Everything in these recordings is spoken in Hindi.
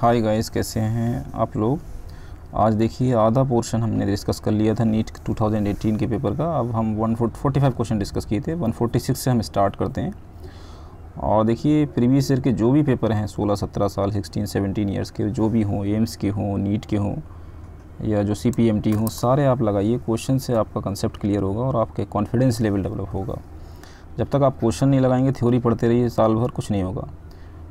हाय गाइस, कैसे हैं आप लोग। आज देखिए आधा पोर्शन हमने डिस्कस कर लिया था नीट 2018 के पेपर का। अब हम 145 क्वेश्चन डिस्कस किए थे। 146 से हम स्टार्ट करते हैं। और देखिए प्रीवियस ईयर के जो भी पेपर हैं 16-17 साल 16-17 ईयर्स के जो भी हों, एम्स के हों, नीट के हों या जो CPMT हों, सारे आप लगाइए। क्वेश्चन से आपका कंसेप्ट क्लियर होगा और आपके कॉन्फिडेंस लेवल डेवलप होगा। जब तक आप क्वेश्चन नहीं लगाएंगे, थ्योरी पढ़ते रहिए साल भर, कुछ नहीं होगा।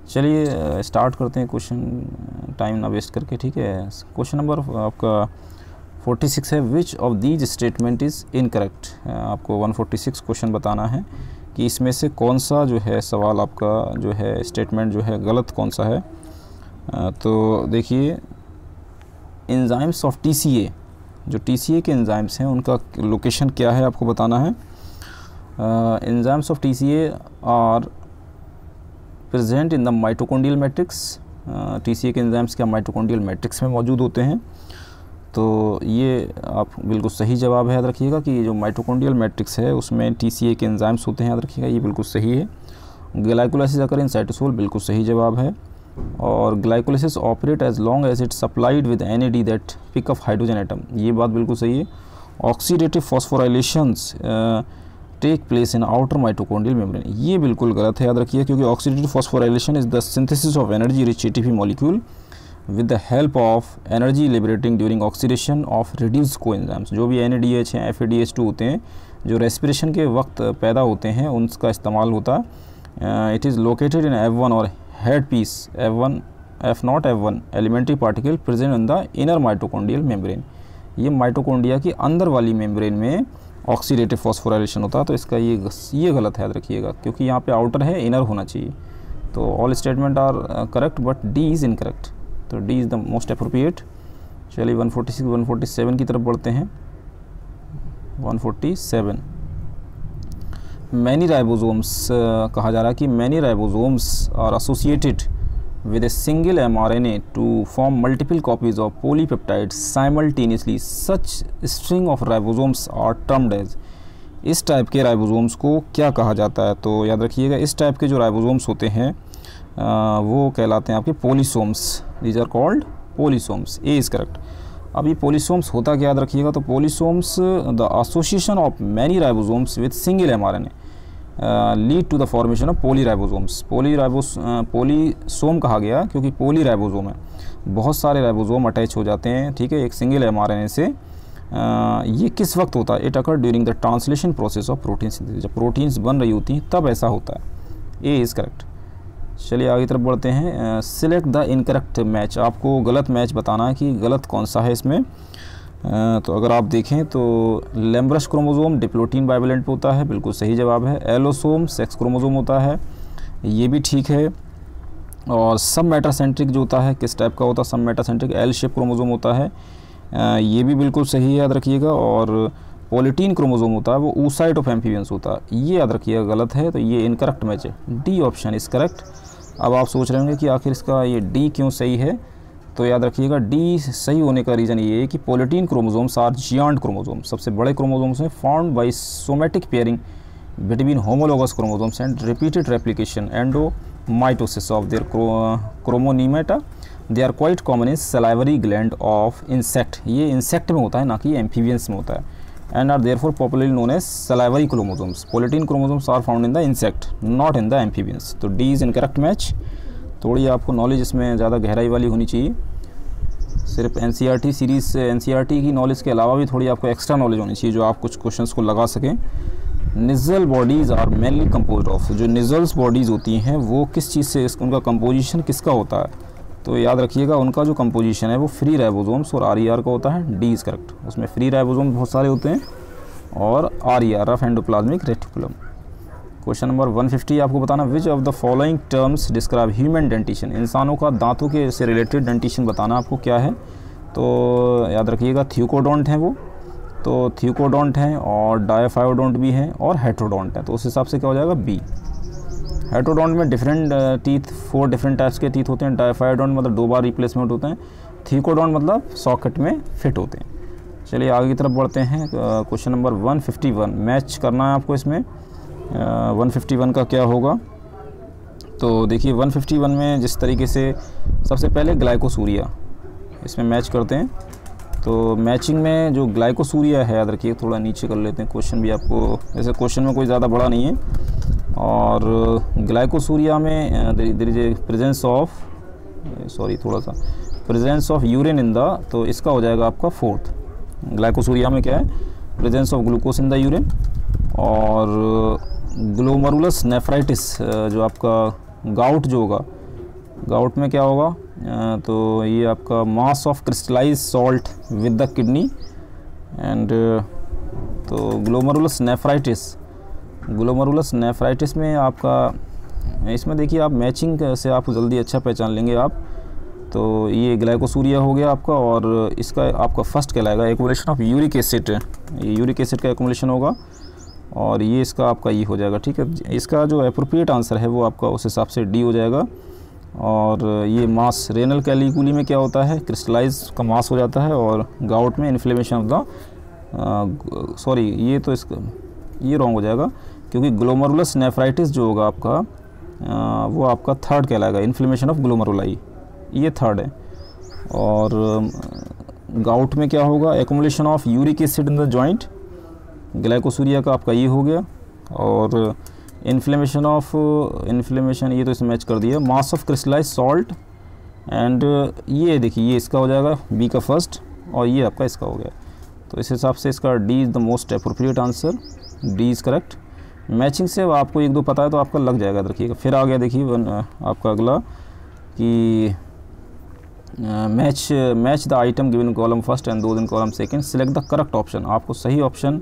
चलिए स्टार्ट करते हैं क्वेश्चन, टाइम ना वेस्ट करके, ठीक है। क्वेश्चन नंबर आपका 46 है, which of these statement is incorrect. आपको 146 क्वेश्चन बताना है कि इसमें से कौन सा जो है सवाल आपका जो है स्टेटमेंट जो है गलत कौन सा है। तो देखिए एंजाइम्स ऑफ TCA, जो TCA के एंजाइम्स हैं उनका लोकेशन क्या है आपको बताना है। Enzymes of TCA are present in the mitochondrial matrix. TCA के एंजाइम्स क्या माइटोकॉन्ड्रियल मैट्रिक्स में मौजूद होते हैं। तो ये आप बिल्कुल सही जवाब है, याद रखिएगा कि ये जो माइटोकॉन्ड्रियल मैट्रिक्स है उसमें TCA के एंजाइम्स होते हैं, याद रखिएगा, ये बिल्कुल सही है। ग्लाइकोलाइसिस अकर इन साइटोसोल, बिल्कुल सही जवाब है। और glycolysis operate as long as it supplied with NAD that pick up hydrogen atom, ये बात बिल्कुल सही है। Oxidative phosphorylations take place in outer mitochondrial membrane, ये बिल्कुल गलत है, याद रखिए, क्योंकि oxidative phosphorylation is the synthesis of energy rich ATP molecule with the help of energy liberating during oxidation of reduce coenzymes. जो भी NADH हैं, FADH2 होते हैं, जो रेस्पिरेशन के वक्त पैदा होते हैं, उनका इस्तेमाल होता है। It is located in F1 और head piece F0 elementary particle present in the inner mitochondrial membrane. ये माइटोकॉन्ड्रिया की अंदर वाली मेम्ब्रेन में ऑक्सीडेटिव फॉस्फोराइलेशन होता है। तो इसका ये गलत है, याद रखिएगा, क्योंकि यहाँ पे आउटर है, इनर होना चाहिए। तो all statement are correct but D is incorrect. तो D is the most appropriate. चलिए 147 की तरफ बढ़ते हैं। 147 मैनी राइबोसोम्स कहा जा रहा है कि many ribosomes are associated with a single mRNA to form multiple copies of polypeptides simultaneously. Such string of ribosomes are termed as, इस टाइप के राइबोसोम्स को क्या कहा जाता है। तो याद रखिएगा इस टाइप के जो राइबोसोम्स होते हैं वो कहलाते हैं आपके polysomes. These are called polysomes. A is correct. अब ये पोलिसोम्स होता क्या, याद रखिएगा, तो polysomes the association of many ribosomes with single mRNA lead to the formation of polyribosomes. Polysome कहा गया क्योंकि पोलीराइबोसोम है, बहुत सारे राइबोसोम अटैच हो जाते हैं, ठीक है, एक सिंगल mRNA से। ये किस वक्त होता है? It occur during the translation process of protein synthesis, जब प्रोटीन्स बन रही होती हैं तब ऐसा होता है। ए इज़ करेक्ट। चलिए आगे तरफ बढ़ते हैं। सिलेक्ट द इनकरेक्ट मैच, आपको गलत मैच बताना है कि गलत कौन सा है इसमें। तो अगर आप देखें तो लेम्ब्रस क्रोमोसोम डिप्लोटीन बाइवेलेंट पे होता है, बिल्कुल सही जवाब है। एलोसोम सेक्स क्रोमोसोम होता है, ये भी ठीक है। और सब मेटासेंट्रिक जो होता है किस टाइप का होता है? सब मेटासेंट्रिक L शेप क्रोमोसोम होता है, ये भी बिल्कुल सही है, याद रखिएगा। और पोलिटीन क्रोमोसोम होता है वो oocyte ऑफ एम्फीबियंस होता है, ये याद रखिएगा गलत है। तो ये इनकरेक्ट मैच है, D ऑप्शन इज़ करेक्ट। अब आप सोच रहे होंगे कि आखिर इसका ये D क्यों सही है। तो याद रखिएगा D सही होने का रीज़न ये है कि polytene chromosomes are giant chromosome, सबसे बड़े क्रोमोसोम्स हैं, found by somatic pairing between homologous chromosomes and repeated replication endomitosis of their chromonemata. They are quite common in salivary gland of insect, ये इंसेक्ट में होता है ना कि एम्फीबियंस में होता है। And are therefore popularly known as salivary chromosomes. Polytene chromosomes are found in the insect not in the amphibians. तो D इज़ इनकरेक्ट मैच। थोड़ी आपको नॉलेज इसमें ज़्यादा गहराई वाली होनी चाहिए, सिर्फ NCERT सीरीज़ से NCERT की नॉलेज के अलावा भी थोड़ी आपको एक्स्ट्रा नॉलेज होनी चाहिए जो आप कुछ क्वेश्चंस को लगा सकें। Nissl bodies are mainly composed of, जो निज़ल्स बॉडीज़ होती हैं वो किस चीज़ से, उनका कंपोजिशन किसका होता है? तो याद रखिएगा उनका जो कंपोजिशन है वो फ्री राइबोसोम्स और RER का होता है। D is correct. उसमें फ्री राइबोसोम बहुत सारे होते हैं और RER rough endoplasmic reticulum. Question number 150 आपको बताना, विच of the following terms describe human dentition. इंसानों का दांतों के से रिलेटेड डेंटिशन बताना आपको क्या है। तो याद रखिएगा थ्यूकोडोंट हैं वो, तो थ्यूकोडोंट हैं और डायफायोडोंट भी हैं और हेट्रोडोंट हैं। तो उस हिसाब से क्या हो जाएगा? B। हेट्रोडोंट में डिफरेंट टीथ, 4 डिफरेंट टाइप्स के टीथ होते हैं। डायफायोडोंट मतलब 2 बार रिप्लेसमेंट होते हैं। थ्यूकोडोंट मतलब सॉकेट में फिट होते हैं। चलिए आगे की तरफ बढ़ते हैं। क्वेश्चन नंबर 151 मैच करना है आपको इसमें। 151 का क्या होगा? तो देखिए 151 में जिस तरीके से सबसे पहले ग्लाइकोसूरिया इसमें मैच करते हैं, तो मैचिंग में जो ग्लाइकोसूरिया है, याद रखिए, थोड़ा नीचे कर लेते हैं, क्वेश्चन भी आपको ऐसे क्वेश्चन में कोई ज़्यादा बड़ा नहीं है। और ग्लाइकोसूरिया में there is a presence of, sorry थोड़ा सा, presence of urine in the, तो इसका हो जाएगा आपका 4th। ग्लाइकोसूरिया में क्या है, presence of glucose in the urine. और ग्लोमरुलस नेफ्राइटिस जो आपका गाउट जो होगा, गाउट में क्या होगा, तो ये आपका mass of crystallize salt with the kidney and, तो ग्लोमरुलस नेफ्राइटिस में आपका, इसमें देखिए आप मैचिंग से आप जल्दी अच्छा पहचान लेंगे आप। तो ये ग्लाइकोसूरिया हो गया आपका, और इसका आपका फर्स्ट कहलाएगा एक्युमुलेशन ऑफ यूरिक एसिड, ये यूरिक एसिड का एक्युमुलेशन होगा, और ये इसका आपका ये हो जाएगा, ठीक है। इसका जो एप्रोप्रिएट आंसर है वो आपका उस हिसाब से डी हो जाएगा। और ये मास रेनल कैलिकुली में क्या होता है, क्रिस्टलाइज का मास हो जाता है, और गाउट में इन्फ्लेमेशन ऑफ द, सॉरी ये तो इसका ये रॉन्ग हो जाएगा, क्योंकि ग्लोमरुलस नेफ्राइटिस जो होगा आपका वो आपका 3rd कहलाएगा, इन्फ्लेमेशन ऑफ ग्लोमरुलाई, ये 3rd है। और गाउट में क्या होगा, accumulation of uric acid in the joint, glycosuria का आपका ये हो गया। और इन्फ्लेमेशन ये तो इसमें मैच कर दिया, mass of crystallize salt and, ये देखिए ये इसका हो जाएगा बी का फर्स्ट, और ये आपका इसका हो गया। तो इस हिसाब से इसका D is the most appropriate answer, D is correct. Matching से आपको 1-2 पता है तो आपका लग जाएगा, रखिएगा। फिर आ गया देखिए आपका अगला कि match the item given column first and those in column second, select the correct option. आपको सही ऑप्शन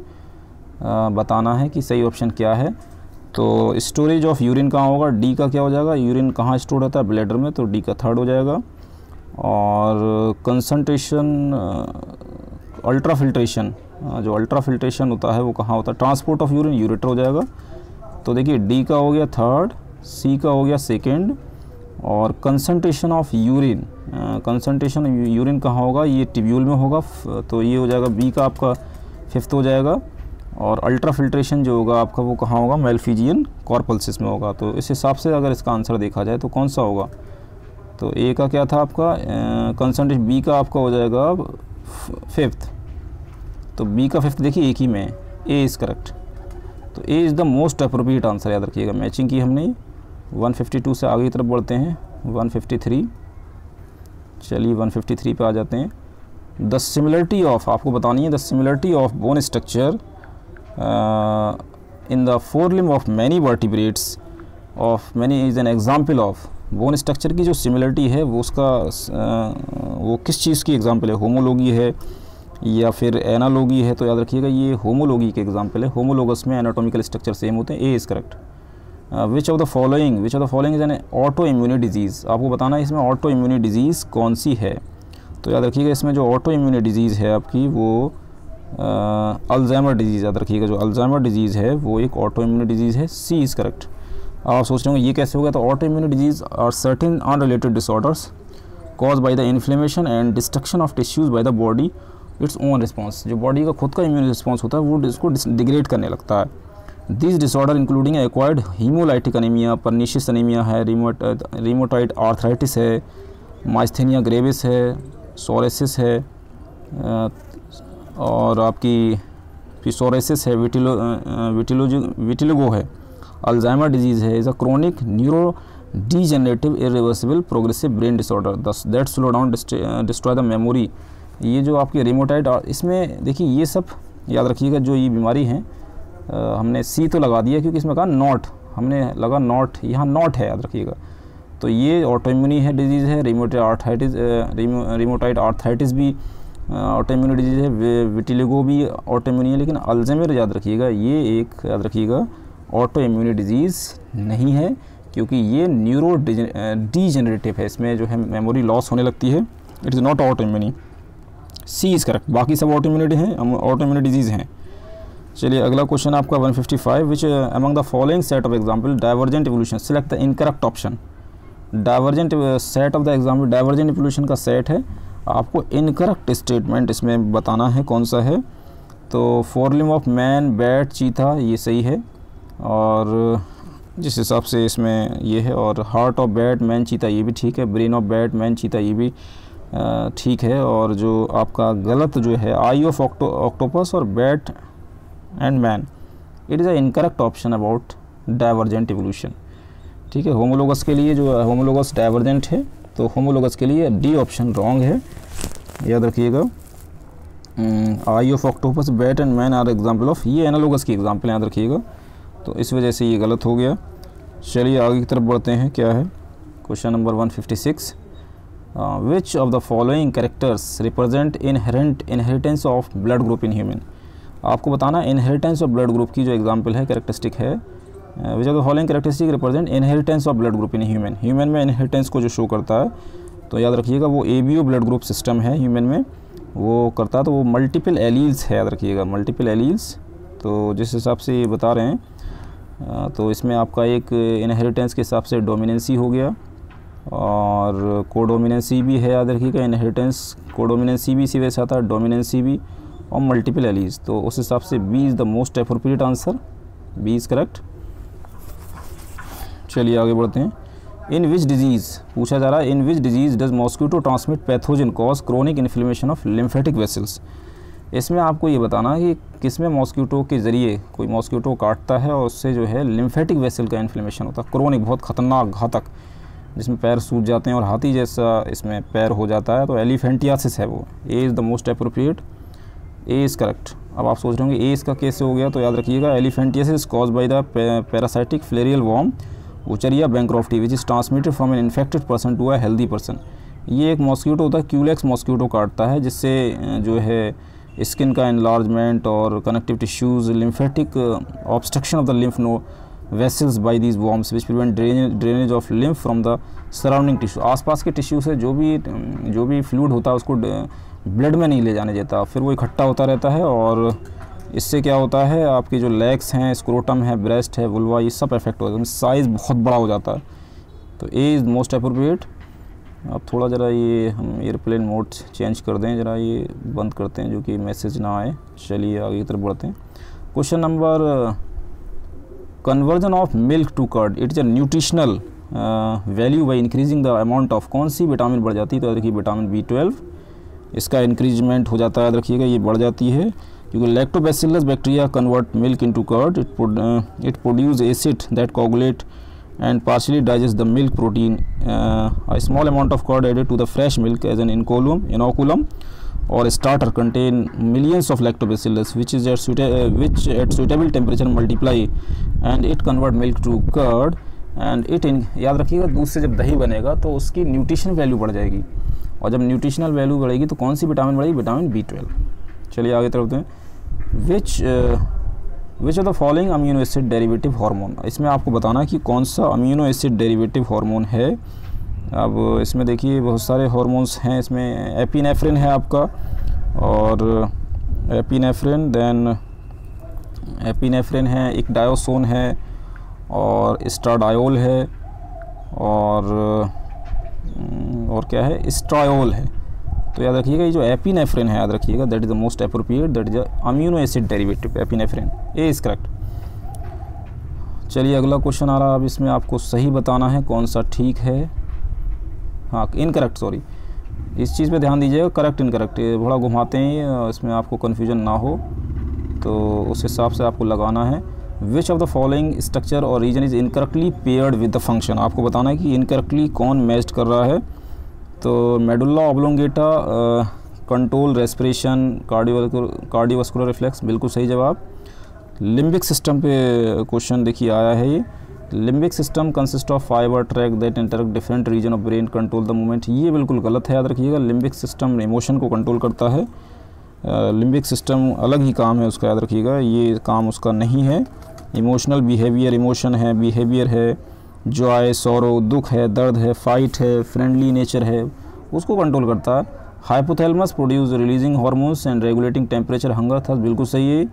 बताना है कि सही ऑप्शन क्या है। तो स्टोरेज ऑफ यूरिन कहाँ होगा, डी का क्या हो जाएगा, यूरिन कहाँ स्टोर होता है, ब्लैडर में, तो डी का 3rd हो जाएगा। और कंसंट्रेशन, अल्ट्रा फिल्ट्रेशन, जो अल्ट्रा फिल्ट्रेशन होता है वो कहाँ होता है, ट्रांसपोर्ट ऑफ यूरिन, यूरेटर हो जाएगा। तो देखिए डी का हो गया 3rd, सी का हो गया 2nd। और concentration of urine, concentration urine कहाँ होगा, ये टिब्यूल में होगा, तो ये हो जाएगा बी का आपका 5th हो जाएगा। और अल्ट्रा फिल्ट्रेशन जो होगा आपका वो कहाँ होगा, मेलफिजियन कॉर्पल्सिस में होगा। तो इस हिसाब से अगर इसका आंसर देखा जाए तो कौन सा होगा, तो ए का क्या था आपका कंसंट्रेशन, बी का आपका हो जाएगा 5th, तो बी का 5th देखिए एक ही में, ए इज़ करेक्ट। तो A is the most appropriate answer, याद रखिएगा। मैचिंग की हमने 152 से आगे की तरफ बढ़ते हैं, 153। चलिए 153 पे आ जाते हैं। द सिमिलरिटी ऑफ, आपको बतानी है the similarity of bone structure in the forelimb of many vertebrates of many is an example of. Bone structure की जो सिमिलरिटी है वो उसका वो किस चीज़ की एग्जाम्पल है, होमोलॉगी है या फिर एनालॉगी है। तो याद रखिएगा ये होमोलॉगी के एग्जाम्पल है, होमोलोगस में एनाटॉमिकल स्ट्रक्चर सेम होते हैं। ए is correct. Which of the following is an auto immune disease, आपको बताना है इसमें ऑटो इम्यूनी डिजीज़ कौन सी है। तो याद रखिएगा इसमें जो ऑटो इम्यूनी डिजीज़ है आपकी वो अल्जाइमर डिजीज़, याद रखिएगा जो अल्जाइमर डिजीज़ है वो एक ऑटो इम्यूनी डिजीज़ है। C is correct. आप सोच रहे होंगे ये कैसे हो गया, तो auto immune disease are certain unrelated disorders cause by the inflammation and destruction of tissues by the body its own response. जो बॉडी का खुद का इम्यून रिस्पॉन्स होता है वो इसको डिग्रेड करने लगता है। This disorder including acquired haemolytic anaemia, pernicious anaemia है, रीमोटॉइड आर्थराइटिस है, माइस्थेनिया ग्रेविस है, सोरेसिस है, और आपकी फिसोरेसिस है, विटिलिगो है, अल्जाइमर डिजीज़ है, is a chronic neuro degenerative irreversible progressive brain disorder that slow down destroy the memory. ये जो आपकी रिमोटाइड, इसमें देखिए ये सब याद रखिएगा जो ये बीमारी हैं। हमने सी तो लगा दिया क्योंकि इसमें कहा नॉट, हमने लगा नॉट, यहाँ नॉट है, याद रखिएगा। तो ये ऑटोइम्यूनी है डिजीज़ है, रिमोटाइड आर्थराइटिस भी ऑटोइम्यूनी डिजीज़ है, विटिलिगो भी ऑटोइम्यूनी है, लेकिन अल्जाइमर याद रखिएगा ये एक याद रखिएगा ऑटोइम्यूनी डिजीज़ नहीं है, क्योंकि ये न्यूरो डीजेनरेटिव है, इसमें जो है मेमोरी लॉस होने लगती है। It is not autoimmune. C is correct. बाकी सब ऑटोइम्यूनिटी हैं, ऑटोइम्यूनी डिजीज़ हैं। चलिए अगला क्वेश्चन आपका 155, which among the following set of example divergent evolution, select the incorrect option. Divergent set of the example, divergent evolution का सेट है, आपको इनकरेक्ट स्टेटमेंट इसमें बताना है कौन सा है। तो फोरलिम्ब ऑफ मैन, बैट, चीता, ये सही है। और जिस हिसाब से इसमें ये है। और हार्ट ऑफ बैट मैन चीता ये भी ठीक है, ब्रेन ऑफ बैट मैन चीता ये भी ठीक है। और जो आपका गलत जो है आई ऑफ ऑक्टोपस और bat and man, it is a incorrect option about divergent evolution. ठीक है, होमोलोगस के लिए जो होमोलोगस डाइवर्जेंट है, तो होमोलोगस के लिए डी ऑप्शन रॉन्ग है, याद रखिएगा। Eye of octopus bat and man are example of, ये एनालोगस की एग्जाम्पल याद रखिएगा, तो इस वजह से ये गलत हो गया। चलिए आगे की तरफ बढ़ते हैं, क्या है question number 156। Which of the following characters represent inheritance of blood group in human. आपको बताना इनहेरिटेंस ऑफ ब्लड ग्रुप की जो एग्जांपल है, कैरेक्टरिस्टिक है, which of the following characteristic represent inheritance of blood group in human. Human में इनहेरिटेंस को जो शो करता है, तो याद रखिएगा वो एबीओ ब्लड ग्रुप सिस्टम है ह्यूमन में, वो करता है, तो वो मल्टीपल एलील्स है, याद रखिएगा मल्टीपल एलील्स। तो जिस हिसाब से ये बता रहे हैं, तो इसमें आपका एक इनहेरिटेंस के हिसाब से डोमिनेंसी हो गया और कोडोमिनेंसी भी है, याद रखिएगा। इनहेरिटेंस कोडोमिनेंसी भी इसी वजह से आता है, डोमिनेंसी भी, और मल्टीपल एलीज। तो उस हिसाब से B is the most appropriate answer, B is correct. चलिए आगे बढ़ते हैं। इन विच डिजीज़ पूछा जा रहा है, in which disease does mosquito transmit pathogen cause chronic inflammation of lymphatic vessels. इसमें आपको ये बताना है कि किसमें मॉस्किटो के ज़रिए कोई मॉस्किटो काटता है और उससे जो है लिम्फेटिक वेसल का इन्फ्लेमेशन होता है, क्रोनिक, बहुत ख़तरनाक, घातक, जिसमें पैर सूज जाते हैं और हाथी जैसा इसमें पैर हो जाता है, तो एलिफेंटियासिस है वो। ए is the most appropriate, A is correct. अब आप सोच रहे होंगे ए इसका कैसे हो गया, तो याद रखिएगा elephantiasis cause by the parasitic filarial worm Wuchereria bancrofti which is transmitted from an infected person to a healthy person. ये एक मॉस्किटो होता है, क्यूलेक्स मॉस्किटो काटता है, जिससे जो है स्किन का एनलार्जमेंट और connective tissues, lymphatic obstruction of the lymph no vessels by these worms which prevent drainage of lymph from the surrounding tissue. आसपास के टिश्यू से जो भी फ्लूइड होता है उसको ब्लड में नहीं ले जाने देता, फिर वो इकट्ठा होता रहता है, और इससे क्या होता है, आपकी जो लेग्स हैं, स्क्रोटम है, ब्रेस्ट है, वुल्वा, ये सब इफेक्ट होता है, साइज़ बहुत बड़ा हो जाता है। तो ए इज़ मोस्ट अप्रोप्रिएट। अब थोड़ा ज़रा ये हम एयरप्लेन मोड चेंज कर दें, ज़रा ये बंद करते हैं जो कि मैसेज ना आए। चलिए आगे की तरफ बढ़ते हैं। Question number, conversion of milk to curd, it is a nutritional value by increasing the amount of, कौन सी विटामिन बढ़ जाती है, तो देखिए विटामिन B12, इसका इंक्रीजमेंट हो जाता है, याद रखिएगा ये बढ़ जाती है, क्योंकि lactobacillus bacteria convert milk into curd, it produce acid that coagulate and partially digest the milk protein. A small amount of curd added to the fresh milk as an inoculum or starter contain millions of lactobacillus which at suitable temperature multiply and it convert milk to curd and it याद रखिएगा दूध से जब दही बनेगा तो उसकी न्यूट्रिशन वैल्यू बढ़ जाएगी, और जब न्यूट्रिशनल वैल्यू बढ़ेगी तो कौन सी विटामिन बढ़ेगी, विटामिन B12। चलिए आगे तरफ हैं। Which of the following amino acid derivative hormone, इसमें आपको बताना कि कौन सा अमीनो एसिड डेरिवेटिव हार्मोन है। अब इसमें देखिए बहुत सारे हार्मोन्स हैं, इसमें एपिनेफ्रिन है आपका, और एपिनेफ्रिन, देन एपिनेफ्रिन है, एक डायोसोन है, और एस्ट्राडायोल है, और क्या है, एस्ट्रायोल है। तो याद रखिएगा ये जो एपिनेफ्रिन है, याद रखिएगा that is the most appropriate, that is amino acid derivative epinephrine, A is correct. चलिए अगला क्वेश्चन आ रहा है, अब इसमें आपको सही बताना है कौन सा ठीक है, हाँ इनकरेक्ट, सॉरी, इस चीज़ पे ध्यान दीजिएगा, करेक्ट इनकरेक्ट बड़ा घुमाते हैं, इसमें आपको कन्फ्यूजन ना हो, तो उस हिसाब से आपको लगाना है। Which of the following structure और region is incorrectly paired with the function, आपको बताना है कि इनकरेक्टली कौन मैच्ड कर रहा है। तो medulla oblongata control respiration cardiovascular reflex, बिल्कुल सही जवाब। लिम्बिक सिस्टम पे क्वेश्चन देखिए आया है, ये limbic system consist of fibre track that interact different region of brain control the movement, ये बिल्कुल गलत है, याद रखिएगा लिम्बिक सिस्टम इमोशन को कंट्रोल करता है, लिम्बिक सिस्टम अलग ही काम है उसका, याद रखिएगा ये काम उसका नहीं है। इमोशनल बिहेवियर, इमोशन है, बिहेवियर है, जॉय, सौरो, दुख है, दर्द है, फाइट है, फ्रेंडली नेचर है, उसको कंट्रोल करता है। Hypothalamus produce releasing hormones and regulating temperature, hunger thirst, बिल्कुल सही है,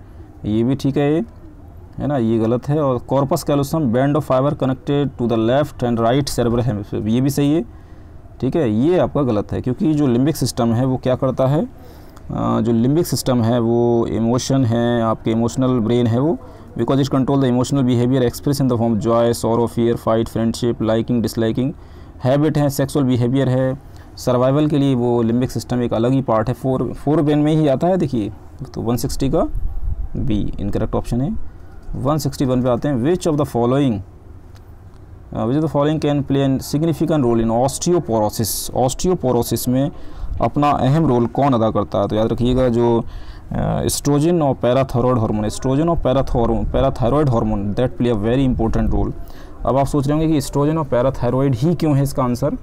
ये भी ठीक है ना, ये गलत है। और corpus callosum band of fibre connected to the left and right cerebral hemisphere, ये भी सही है, ठीक है, ये आपका गलत है, क्योंकि जो लिम्बिक सिस्टम है वो क्या करता है, जो लिम्बिक सिस्टम है वो इमोशन है, आपके इमोशनल ब्रेन है, वो because it control the emotional behaviour express in the form Joy, sorrow, fear, fight, friendship, liking, disliking. Habit है, सेक्सुअल बिहेवियर है, सर्वाइवल के लिए वो लिम्बिक सिस्टम एक अलग ही पार्ट है, फोर ब्रेन में ही आता है। देखिए तो 160 का बी इनकरेक्ट ऑप्शन है। 161 पे आते हैं, which of the following can play an significant role in osteoporosis. Osteoporosis में अपना अहम रोल कौन अदा करता है? तो याद रखिएगा जो एस्ट्रोजन और पैराथायरॉयड हार्मोन, एस्ट्रोजन और parathyroid hormone that play a very important role. अब आप सोच रहे होंगे कि एस्ट्रोजन और पैराथायरॉयड ही क्यों है इसका आंसर,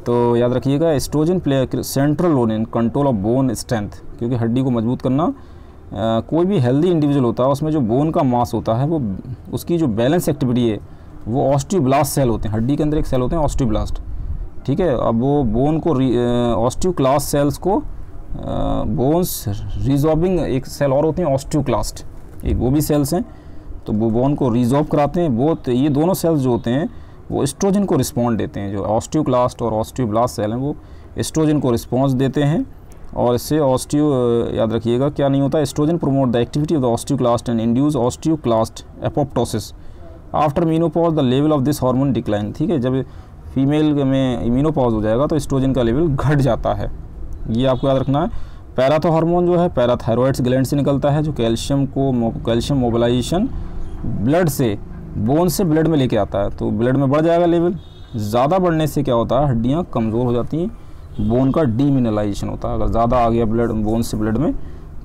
तो याद रखिएगा estrogen play central role in control of bone strength, क्योंकि हड्डी को मजबूत करना कोई भी हेल्दी इंडिविजुअल होता है उसमें जो बोन का मास होता है वो उसकी जो बैलेंस एक्टिविटी है वो ऑस्टियोब्लास्ट सेल होते हैं। हड्डी के अंदर एक सेल होते हैं ऑस्टियोब्लास्ट, ठीक है। अब वो बोन को ऑस्टियोक्लास्ट सेल्स को बोन्स रिजॉर्बिंग एक सेल और होते हैं ऑस्टियोक्लास्ट, एक वो भी सेल्स हैं, तो वो बोन को रिजॉर्ब कराते हैं। वो ये दोनों सेल्स जो होते हैं वो एस्ट्रोजन को रिस्पॉन्ड देते हैं। जो ऑस्टियोक्लास्ट और ऑस्टियोब्लास्ट सेल हैं वो एस्ट्रोजन को रिस्पॉन्स देते हैं और इससे याद रखिएगा क्या नहीं होता, estrogen promote the activity of the osteoclast and induce osteoclast apoptosis. After menopause the level of this hormone decline, ठीक है। जब फीमेल में मीनोपॉज हो जाएगा तो एस्ट्रोजन का लेवल घट जाता है, ये आपको याद रखना है। पैराथो हार्मोन जो है पैराथायरॉयड्स ग्लैंड से निकलता है जो कैल्शियम मोबिलाइजेशन ब्लड से बोन से ब्लड में लेके आता है, तो ब्लड में बढ़ जाएगा लेवल। ज़्यादा बढ़ने से क्या होता है, हड्डियाँ कमज़ोर हो जाती हैं, बोन का डीमिनरलाइजेशन होता है। अगर ज़्यादा आ गया ब्लड बोन से ब्लड में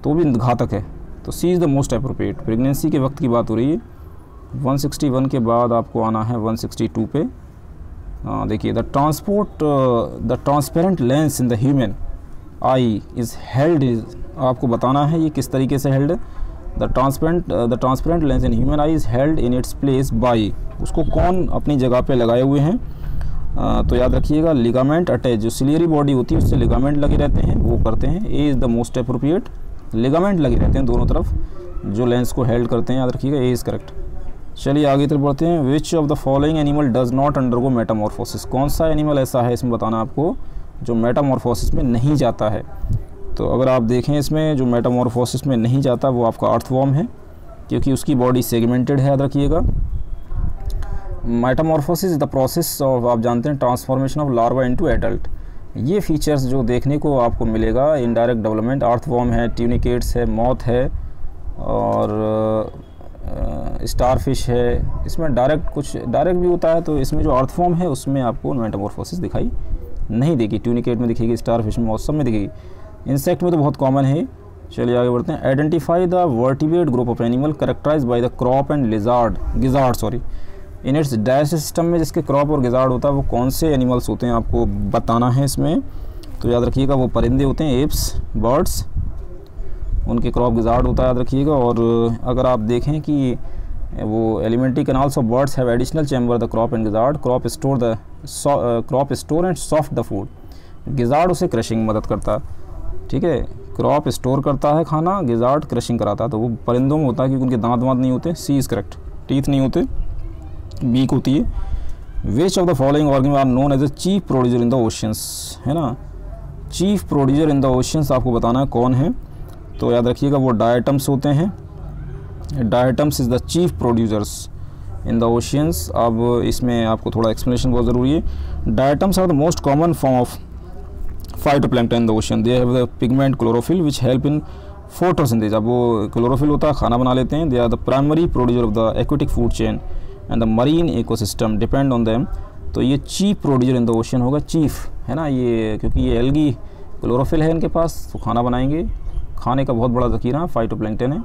तो भी घातक है। तो C is the most appropriate. Pregnancy के वक्त की बात हो रही है। 161 के बाद आपको आना है 162 पे। देखिए the transparent lens in the human I is held, आपको बताना है ये किस तरीके से हेल्ड है। The transparent lens in human I is held in its place by, उसको कौन अपनी जगह पे लगाए हुए हैं, तो याद रखिएगा लिगामेंट अटैच, जो सिलियरी बॉडी होती है उससे लिगामेंट लगे रहते हैं, वो करते हैं। ए is the most appropriate, ligament लगे रहते हैं दोनों तरफ जो लेंस को हेल्ड करते हैं, याद रखिएगा ए इज़ करेक्ट। चलिए आगे तरफ बढ़ते हैं। Which of the following animal does not undergo Metamorphosis, कौन सा एनिमल ऐसा है इसमें बताना आपको जो मेटामॉर्फोसिस में नहीं जाता है। तो अगर आप देखें इसमें जो मेटामॉर्फोसिस में नहीं जाता वो आपका अर्थवॉर्म है, क्योंकि उसकी बॉडी सेगमेंटेड है, याद रखिएगा। Metamorphosis is the process of, आप जानते हैं, transformation of larva into adult. ये फीचर्स जो देखने को आपको मिलेगा, इनडायरेक्ट डेवलपमेंट, अर्थवॉर्म है, ट्यूनिकेट्स है, मॉथ है और स्टारफिश है। इसमें डायरेक्ट भी होता है, तो इसमें जो अर्थवॉर्म है उसमें आपको मेटामॉर्फोसिस दिखाई नहीं देगी। ट्यूनिकेट में दिखेगी, स्टारफिश में, मौसम में दिखेगी, इंसेक्ट में तो बहुत कॉमन है। चलिए आगे बढ़ते हैं। Identify the vertebrate group of animal characterised by the crop and gizzard in its digestive system में जिसके क्रॉप और गिजार्ड होता है वो कौन से एनिमल्स होते हैं आपको बताना है इसमें। तो याद रखिएगा वो परिंदे होते हैं, एप्स, बर्ड्स, उनके क्रॉप गिजार्ड होता है, याद रखिएगा। और अगर आप देखें कि वो alimentary canals of birds have additional chamber the crop and gizzard, crop store and soft the food, gizzard उसे क्रशिंग मदद करता है, ठीक है। क्रॉप स्टोर करता है खाना, गिजार्ड क्रशिंग कराता है, तो वो परिंदों में होता है क्योंकि उनके दांत नहीं होते। सी इज़ करेक्ट, टीथ नहीं होते, बीक होती है। Which of the following organism are known as a chief producer in the oceans, है ना। Chief producer in the oceans आपको बताना है कौन है, तो याद रखिएगा वो डायटम्स होते हैं। Diatoms is the chief producers in the oceans. अब इसमें आपको थोड़ा एक्सप्लेनेशन बहुत ज़रूरी है। Diatoms are the most common form of phytoplankton in the ocean. They have the pigment chlorophyll which help in photosynthesis. अब वो क्लोरोफिल होता है, खाना बना लेते हैं। They are the primary producer of the aquatic food chain and the marine ecosystem depend on them. तो ये chief producer in the ocean होगा, चीफ, है ना, ये क्योंकि ये एल्गी क्लोरोफिल है इनके पास, तो खाना बनाएंगे, खाने का बहुत बड़ा ज़खीरा फाइटोप्लैंक्टन है।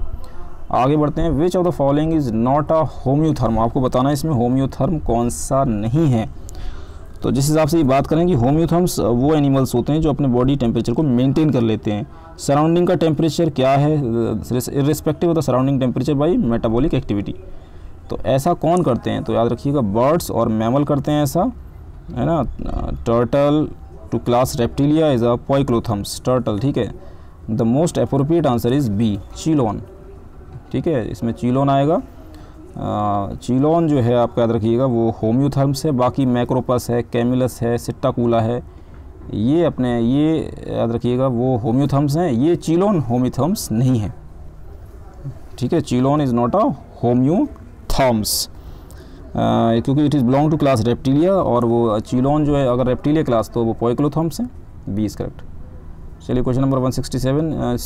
आगे बढ़ते हैं। Which of the following is not अ होम्योथर्म, आपको बताना है इसमें होम्योथर्म कौन सा नहीं है। तो जिस हिसाब से ये बात करें कि होम्योथर्म्स वो एनिमल्स होते हैं जो अपने बॉडी टेम्परेचर को मेंटेन कर लेते हैं। सराउंडिंग का टेम्परेचर क्या है, irrespective of the surrounding temperature by metabolic activity. तो ऐसा कौन करते हैं, तो याद रखिएगा बर्ड्स और मैमल करते हैं ऐसा, है ना। Turtle to class Reptilia is a poikilotherms, turtle, ठीक है। The most appropriate answer is B, Chelone, ठीक है, इसमें चीलोन आएगा। चीलोन जो है आपका याद रखिएगा वो होम्योथर्म्स है। बाकी मैक्रोपस है, कैमिलस है, सिट्टाकूला है, ये अपने ये याद रखिएगा वो होम्योथर्म्स हैं। ये चीलोन होम्योथर्म्स नहीं है, ठीक है। चीलोन इज़ नॉट अ होम्योथॉर्म्स, क्योंकि it is belong to class reptilia, और वो चीलोन जो है अगर रेप्टिलिया क्लास तो वो पोइक्लोथॉर्म्स हैं। B is correct. चलिए question number 167,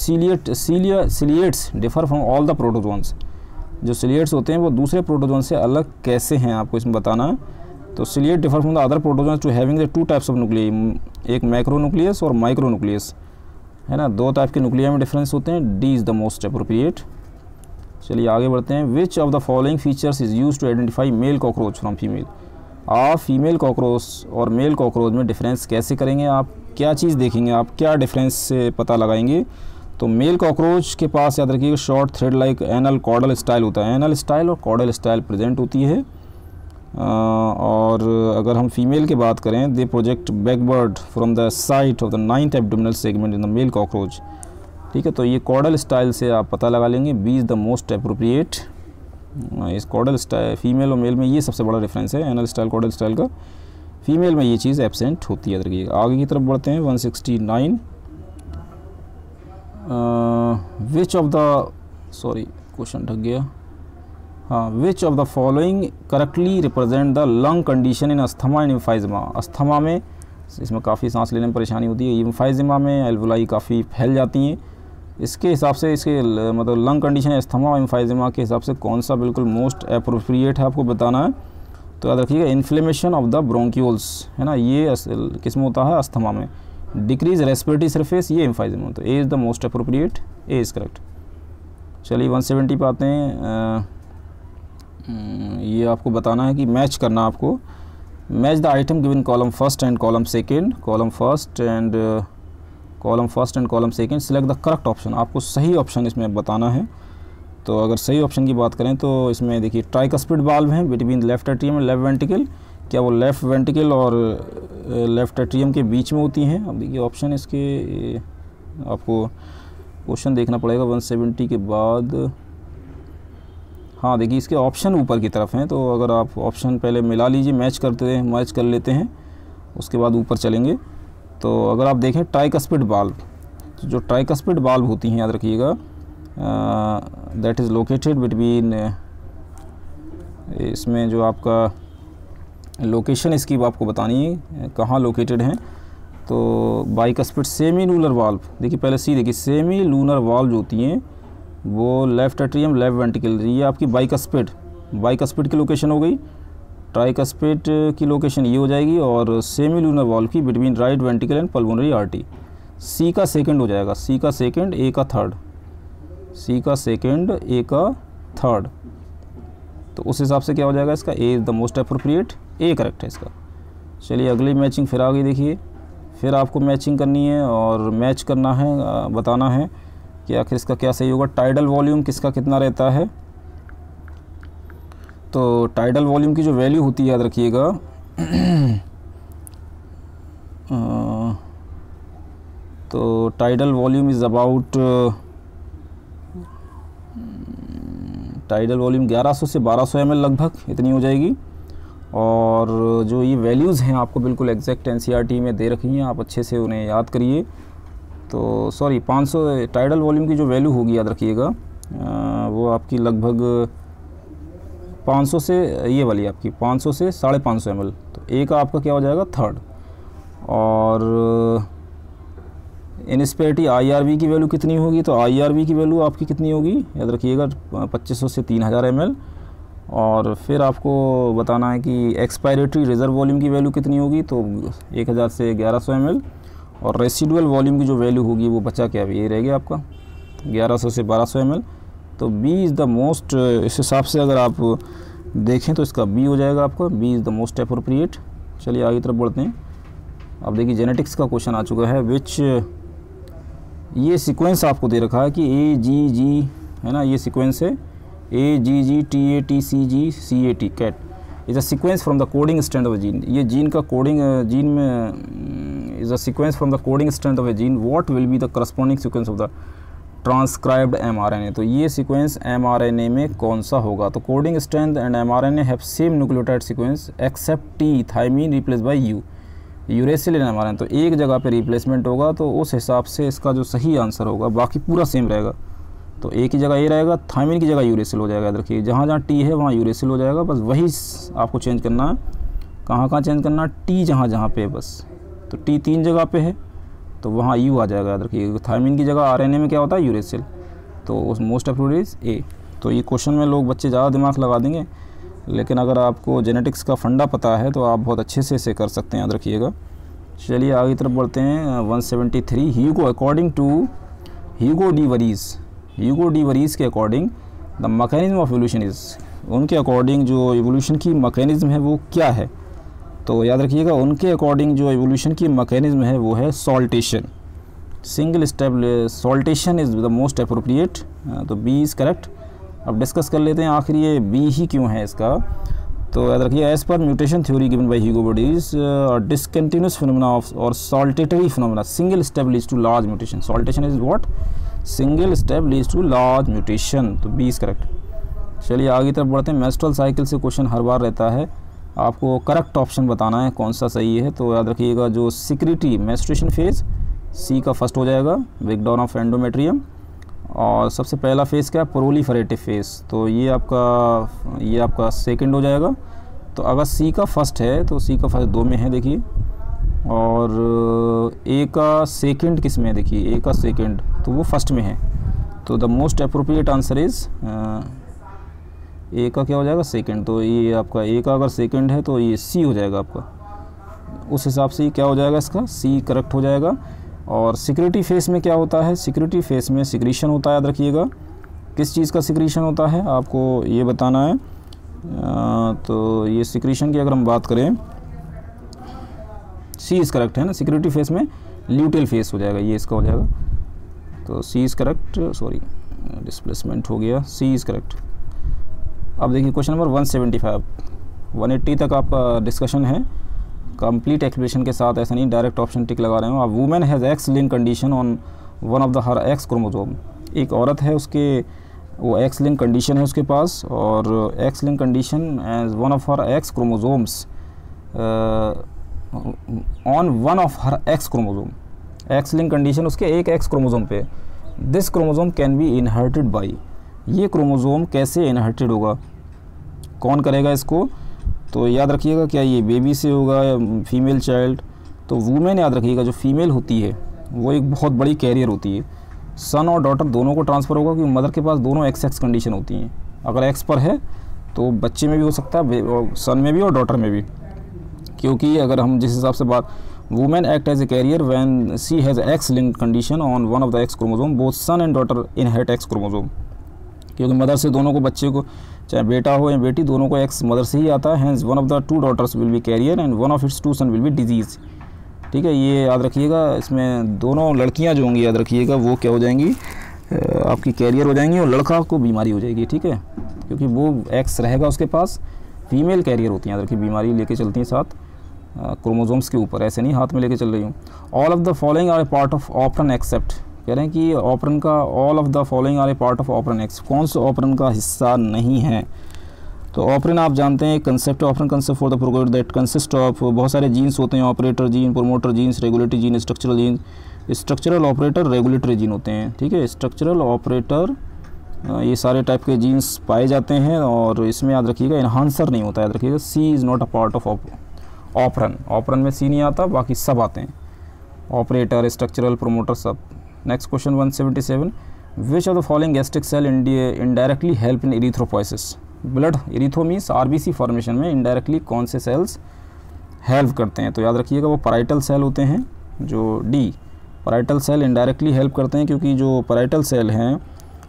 ciliates differ from all the protozoans. जो सीलिएट्स होते हैं वो दूसरे प्रोटोजोन से अलग कैसे हैं, आपको इसमें बताना है। तो ciliate differ from the other protozoans to having the two types of nucleus, एक मैक्रो न्यूक्लियस और माइक्रो न्यूक्लियस, है ना, दो टाइप के न्यूक्लिया में डिफरेंस होते हैं। D is the most appropriate. चलिए आगे बढ़ते हैं। Which of the following features is use to identify male cockroach from female. आप फीमेल कॉकरोच और मेल कॉकरोच में डिफरेंस कैसे करेंगे, आप क्या चीज़ देखेंगे, आप क्या डिफरेंस से पता लगाएंगे। तो मेल कॉकरोच के पास याद रखिएगा short thread like anal caudal style होता है, एनल स्टाइल और कॉर्डल स्टाइल प्रेजेंट होती है। और अगर हम फीमेल की बात करें, they project backward from the site of the 9th abdominal segment in the male cockroach. ठीक है, तो ये कॉर्डल स्टाइल से आप पता लगा लेंगे। B is the most appropriate. इस कॉर्डल स्टाइल फीमेल और मेल में ये सबसे बड़ा डिफरेंस है, एनल स्टाइल कॉर्डल स्टाइल का। फीमेल में ये चीज़ एब्सेंट होती है, याद रखिएगा। आगे की तरफ बढ़ते हैं। 169, विच ऑफ द क्वेश्चन ढक गया। हाँ, which of the following correctly represent the lung condition in asthma and emphysema. Asthma में इसमें काफ़ी सांस लेने में परेशानी होती है, एम्फाइज़मा में एल्वुलाई काफ़ी फैल जाती हैं। इसके हिसाब से इसके मतलब लंग कंडीशन अस्थमा और एम्फाइज़मा के हिसाब से कौन सा बिल्कुल मोस्ट अप्रोप्रिएट है आपको बताना है। तो याद रखिएगा इन्फ्लेमेशन ऑफ द ब्रोंक्यूल्स, है ना, ये किस में होता है, अस्थमा में। डिक्रीज रेस्पिरेटरी सरफेस, ये एम्फाइज़मा। तो A is the most appropriate, A is correct. चलिए 170 पे आते हैं। ये आपको बताना है कि मैच करना आपको। Match the item given column first and column second, column first and column second, select the correct option. आपको सही ऑप्शन इसमें बताना है। तो अगर सही ऑप्शन की बात करें तो इसमें देखिए ट्राइकस्पिड वाल्व हैं between left atrium and left ventricle. क्या वो लेफ्ट वेंट्रिकल और लेफ्ट एट्रियम के बीच में होती हैं। अब देखिए ऑप्शन इसके आपको क्वेश्चन देखना पड़ेगा 170 के बाद। हाँ देखिए इसके ऑप्शन ऊपर की तरफ हैं, तो अगर आप ऑप्शन पहले मिला लीजिए, मैच कर लेते हैं, उसके बाद ऊपर चलेंगे। तो अगर आप देखें ट्राइकस्पिड वाल्व, जो ट्राइकस्पिड वाल्व होती हैं याद रखिएगा, दैट इज़ लोकेटेड बिटवीन, इसमें जो आपका लोकेशन इसकी आपको बतानी है कहाँ लोकेटेड हैं। तो बाइकस्पिड सेमी लूनर वाल्व, देखिए पहले सी देखिए, सेमी लूनर वाल्व जो होती हैं वो लेफ्ट एट्रियम लेफ्ट वेंट्रिकल, ये आपकी बाइकस्पिड की लोकेशन हो गई। ट्राइकस्पिड की लोकेशन ये हो जाएगी, और सेमी लूनर वाल्व की between right ventricle and pulmonary artery. C का सेकंड हो जाएगा, सी का सेकंड, ए का थर्ड, सी का सेकंड, ए का थर्ड। तो उस हिसाब से क्या हो जाएगा इसका, ए is the most appropriate, A correct है इसका। चलिए अगली मैचिंग फिर आ गई। देखिए फिर आपको मैचिंग करनी है और मैच करना है, बताना है कि आखिर इसका क्या सही होगा। टाइडल वॉल्यूम किसका कितना रहता है। तो टाइडल वॉल्यूम की जो वैल्यू होती है याद रखिएगा, तो tidal volume is about, tidal volume 1100 से 1200 ml लगभग इतनी हो जाएगी। और जो ये वैल्यूज़ हैं आपको बिल्कुल एग्जैक्ट एनसीईआरटी में दे रखी हैं, आप अच्छे से उन्हें याद करिए। तो 500 टाइडल वॉल्यूम की जो वैल्यू होगी याद रखिएगा, वो आपकी लगभग 500 से, ये वाली आपकी 500 से 550 ml। तो ए का आपका क्या हो जाएगा, थर्ड। और इनस्पेरिटी IRV की वैल्यू कितनी होगी, तो IRV की वैल्यू आपकी कितनी होगी याद रखिएगा, 2500 से 3000 ml। और फिर आपको बताना है कि एक्सपायरेटरी रिजर्व वॉल्यूम की वैल्यू कितनी होगी, तो 1000 से 1100 ml। और रेसिडुअल वॉल्यूम की जो वैल्यू होगी वो बचा क्या, ये रह गया आपका 1100 से 1200 ml। तो बी इज़ द मोस्ट, इस हिसाब से अगर आप देखें तो इसका बी हो जाएगा आपका, B is the most appropriate. चलिए आगे तरफ बढ़ते हैं। अब देखिए जेनेटिक्स का क्वेश्चन आ चुका है। विच, ये सीक्वेंस आपको दे रखा है कि AGG, है ना, ये सीक्वेंस है AGG TATCG CAT cat is a sequence from the coding strand of a gene. ये जीन का कोडिंग, जीन में is a sequence from the coding strand of a gene, what will be the corresponding sequence of the transcribed mRNA। तो ये सीक्वेंस mRNA में कौन सा होगा। तो coding strand and mRNA have same nucleotide sequence except T, thymine replace by U, uracil in mRNA। तो एक जगह पे रिप्लेसमेंट होगा, तो उस हिसाब से इसका जो सही आंसर होगा, बाकी पूरा सेम रहेगा। तो ए की जगह ए रहेगा, थायमिन की जगह यूरेसिल हो जाएगा। याद रखिए जहाँ जहाँ टी है वहाँ यूरेसिल हो जाएगा, बस वही आपको चेंज करना है। कहाँ कहाँ चेंज करना है, टी जहाँ जहाँ पे है बस। तो टी 3 जगह पे है तो वहाँ यू आ जाएगा। याद रखिए थायमिन की जगह आरएनए में क्या होता है, यूरेसिल। तो उस मोस्ट अप्रोप्रिएट इज ए। तो ये क्वेश्चन में लोग बच्चे ज़्यादा दिमाग लगा देंगे, लेकिन अगर आपको जेनेटिक्स का फंडा पता है तो आप बहुत अच्छे से इसे कर सकते हैं। याद रखिएगा। चलिए आगे तरफ बढ़ते हैं। 173 Hugo according to Hugo de Vries के according the mechanism of evolution is, उनके अकॉर्डिंग जो एवोल्यूशन की मैकेनिज्म है वो क्या है। तो याद रखिएगा उनके अकॉर्डिंग जो एवोल्यूशन की मैकेनिज्म है वो है saltation. Single step saltation is the most appropriate, तो बी इज़ करेक्ट। अब डिस्कस कर लेते हैं आखिर ये बी ही क्यों है इसका। तो याद रखिए as per mutation theory given by Hugo bodies discontinuous phenomena of और saltatory phenomena single step leads to large mutation. Saltation is what, single step leads to large mutation. तो बी इज करेक्ट। चलिए आगे तरफ बढ़ते हैं। मेंस्ट्रुअल साइकिल से क्वेश्चन हर बार रहता है, आपको करेक्ट ऑप्शन बताना है कौन सा सही है। तो याद रखिएगा जो सिक्रीटरी मेंस्ट्रुएशन फेज सी का फर्स्ट हो जाएगा, ब्रेकडाउन ऑफ एंडोमेट्रियम। और सबसे पहला फेज़ क्या है, प्रोलिफरेटिव फेज़। तो ये आपका सेकंड हो जाएगा। तो अगर सी का फर्स्ट है तो सी का फर्स्ट 2 में है देखिए, और ए का सेकंड किस में है, देखिए ए का सेकंड तो वो फर्स्ट में है। तो the most appropriate answer is a का क्या हो जाएगा, सेकंड। तो ये आपका ए का अगर सेकंड है तो ये सी हो जाएगा आपका, उस हिसाब से क्या हो जाएगा इसका, सी करेक्ट हो जाएगा। और सिक्योरिटी फेस में क्या होता है, सिक्योरिटी फेस में सिक्रीशन होता है। याद रखिएगा किस चीज़ का सिक्रीशन होता है आपको ये बताना है। तो ये सिक्रीशन की अगर हम बात करें, सी इज़ करेक्ट है ना, सिक्योरिटी फेस में ल्यूटेल फेस हो जाएगा, ये इसका हो जाएगा। तो C is correct, sorry displacement हो गया, सी इज़ करेक्ट। अब देखिए क्वेश्चन नंबर 175 180 तक आपका डिस्कशन है कंप्लीट एक्सप्लेनेशन के साथ, ऐसा नहीं डायरेक्ट ऑप्शन टिक लगा रहे हो। अब women has X link condition on one of the her X chromosome, एक औरत है उसके वो एक्स लिंक कंडीशन है उसके पास, और X link condition as one of her X chromosomes on one of her X chromosome, X link condition उसके एक एक्स क्रोमोसोम पे। This chromosome can be inherited by, ये क्रोमोसोम कैसे इनहर्टेड होगा, कौन करेगा इसको। तो याद रखिएगा क्या ये बेबी से होगा या फीमेल चाइल्ड। तो वुमेन याद रखिएगा जो फीमेल होती है वो एक बहुत बड़ी कैरियर होती है, सन और डॉटर दोनों को ट्रांसफ़र होगा, क्योंकि मदर के पास दोनों एक्स कंडीशन होती हैं। अगर एक्स पर है तो बच्चे में भी हो सकता है, सन में भी और डॉटर में भी, क्योंकि अगर हम जिस हिसाब से बात, women act as a carrier when she has X link condition on one of the X chromosome, both son and daughter inherit X chromosome. क्योंकि मदर से दोनों को, बच्चे को चाहे बेटा हो या बेटी, दोनों को एक्स मदर से ही आता है। Hence one of the 2 daughters will be carrier and one of its 2 son will be disease. ठीक है, ये याद रखिएगा। इसमें दोनों लड़कियां जो होंगी याद रखिएगा वो क्या हो जाएंगी, आपकी कैरियर हो जाएंगी, और लड़का को बीमारी हो जाएगी। ठीक है, क्योंकि वो एक्स रहेगा उसके पास, फीमेल कैरियर होती हैं याद रखिए, बीमारी लेके चलती हैं साथ क्रोमोसोम्स के ऊपर, ऐसे नहीं हाथ में लेके चल रही हूँ। All of the following are a part of operon except, कह रहे हैं कि ऑपरन का all of the following are a part of operon except, कौन सा ऑपरन का हिस्सा नहीं है। तो ऑपरन आप जानते हैं concept, operon concept for the programme that consist of, बहुत सारे जीन्स होते हैं, operator gene, promoter genes, regulatory gene, structural gene. Structural operator regulatory gene होते हैं। ठीक है, स्ट्रक्चरल ऑपरेटर ये सारे टाइप के जीन्स पाए जाते हैं, और इसमें याद रखिएगा इन्हांसर नहीं होता, याद रखिएगा C is not a part of operon, operon में सी नहीं आता, बाकी सब आते हैं, ऑपरेटर, स्ट्रक्चरल, प्रोमोटर, सब। Next question 177 which of the following gastric cell indirectly help in erythropoiesis, blood erythro means RBC formation में इनडायरेक्टली कौन से सेल्स हेल्प करते हैं। तो याद रखिएगा वो पैराइटल सेल होते हैं, जो the parietal cell indirectly help करते हैं, क्योंकि जो पैराइटल सेल हैं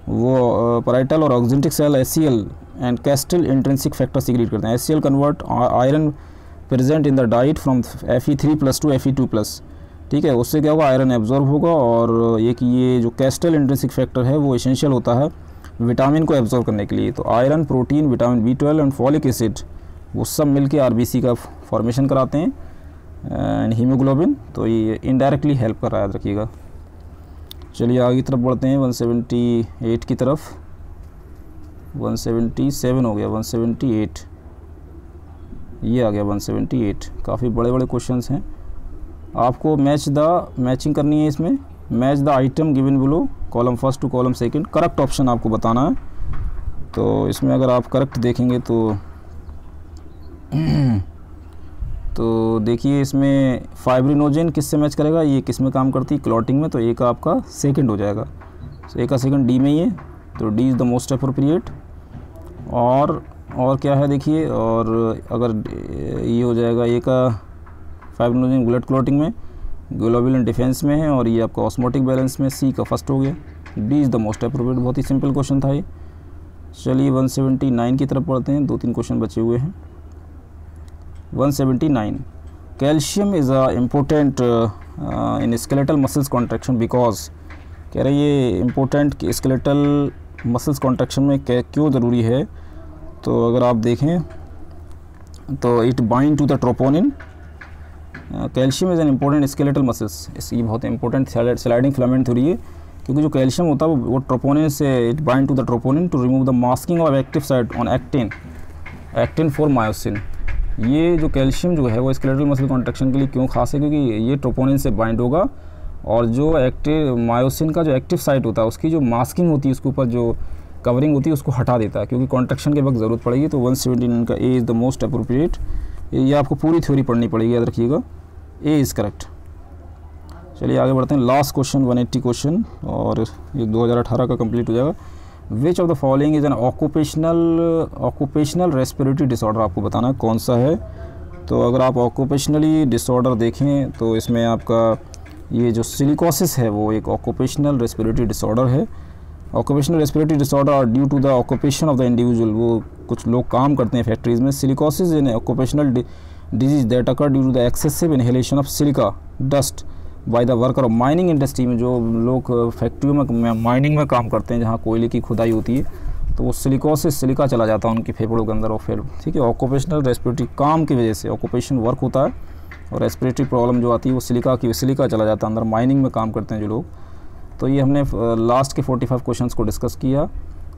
वो पैराइटल और oxyntic cell HCl and Castle intrinsic factor secrete करते हैं। HCl convert iron present in the diet from Fe3+ to Fe2+। ठीक है, उससे क्या होगा, आयरन एब्जॉर्ब होगा, और एक ये जो कैस्टल इंट्रिंसिक फैक्टर है वो एसेंशियल होता है विटामिन को एब्जॉर्ब करने के लिए। तो iron, protein, vitamin B12 and folic acid वो सब मिलके आरबीसी का फॉर्मेशन कराते हैं एंड हीमोग्लोबिन। तो ये इनडायरेक्टली हेल्प कर रहा है, याद रखिएगा। चलिए आगे तरफ बढ़ते हैं 178 की तरफ। 177 हो गया, 178 ये आ गया 178। काफ़ी बड़े बड़े क्वेश्चंस हैं, आपको मैचिंग करनी है इसमें, match the item given below, column first to column second, correct option आपको बताना है। तो इसमें अगर आप करेक्ट देखेंगे तो देखिए इसमें फाइब्रिनोजेन किससे मैच करेगा, ये किस में काम करती है, क्लॉटिंग में, तो ए का आपका सेकंड हो जाएगा। तो ए का सेकंड डी में ही है, तो D is the most appropriate. और क्या है देखिए, और अगर ये हो जाएगा ए का फाइब्रिनोजेन ब्लड क्लॉटिंग में, ग्लोबुलिन डिफेंस में है, और ये आपका ऑस्मोटिक बैलेंस में, सी का फर्स्ट हो गया, D is the most appropriate. बहुत ही सिंपल क्वेश्चन था ये। चलिए 179 की तरफ पढ़ते हैं, 2-3 क्वेश्चन बचे हुए हैं। 179, calcium is a important in skeletal muscles contraction because, कह रहे ये इम्पोर्टेंट कि स्केलेटल मसल्स कॉन्ट्रैक्शन में क्यों ज़रूरी है। तो अगर आप देखें तो it bind to the troponin, calcium is an important skeletal muscles, ये बहुत इंपॉर्टेंट स्लाइडिंग फिलामेंट थ्योरी है, क्योंकि जो कैल्शियम होता है वो ट्रोपोनिन से, it bind to the troponin to remove the masking of active site on actin for myosin. ये जो कैल्शियम जो है वो स्केलेटल मसल कॉन्ट्रैक्शन के लिए क्यों खास है, क्योंकि ये ट्रोपोनिन से बाइंड होगा, और जो एक्टिव मायोसिन का जो एक्टिव साइट होता है उसकी जो मास्किंग होती है, उसके ऊपर जो कवरिंग होती है उसको हटा देता है, क्योंकि कॉन्ट्रैक्शन के वक्त ज़रूरत पड़ेगी। तो 179 का ए इज़ द मोस्ट अप्रोप्रिएट। ये आपको पूरी थ्योरी पढ़नी पड़ेगी, याद रखिएगा, ए इज़ करेक्ट। चलिए आगे बढ़ते हैं, लास्ट क्वेश्चन 180 क्वेश्चन, और ये 2018 का कंप्लीट हो जाएगा। विच of the following is an occupational respiratory disorder, आपको बताना है कौन सा है। तो अगर आप ऑक्यूपेशनली डिसऑर्डर देखें तो इसमें आपका ये जो सिलिकोसिस है वो एक ऑक्यूपेशनल रेस्पिरेटरी डिसऑर्डर है। Occupational respiratory disorder are due to the occupation of the individual, वो कुछ लोग काम करते हैं फैक्ट्रीज़ में। Silicosis in occupational disease that occur due to the excessive inhalation of silica dust by the worker of mining industry, में जो लोग फैक्ट्रियों में माइनिंग में काम करते हैं, जहाँ कोयले की खुदाई होती है, तो वो सिलिकोसिस, सिलिका चला जाता है उनकी फेफड़ों के अंदर, और फिर ठीक है ऑक्यूपेशनल रेस्पिरेटरी काम की वजह से, ऑक्यूपेशन वर्क होता है और रेस्पिरेटरी प्रॉब्लम जो आती है वो सिलिका चला जाता है अंदर, माइनिंग में काम करते हैं जो लोग। तो ये हमने लास्ट के 45 क्वेश्चंस को डिस्कस किया,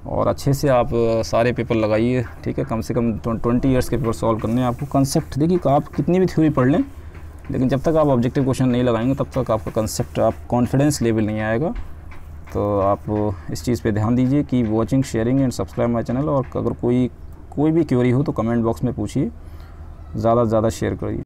और अच्छे से आप सारे पेपर लगाइए, ठीक है, कम से कम 20 ईयर्स के पेपर सॉल्व करने हैं आपको। कंसेप्ट देखिए, आप कितनी भी थ्योरी पढ़ लें, लेकिन जब तक आप ऑब्जेक्टिव क्वेश्चन नहीं लगाएंगे तब तक आपका कंसेप्ट, आप कॉन्फिडेंस लेवल नहीं आएगा। तो आप इस चीज़ पे ध्यान दीजिए कि watching, sharing and subscribe my channel, और अगर कोई भी क्वेरी हो तो कमेंट बॉक्स में पूछिए, ज़्यादा से ज़्यादा शेयर करिए।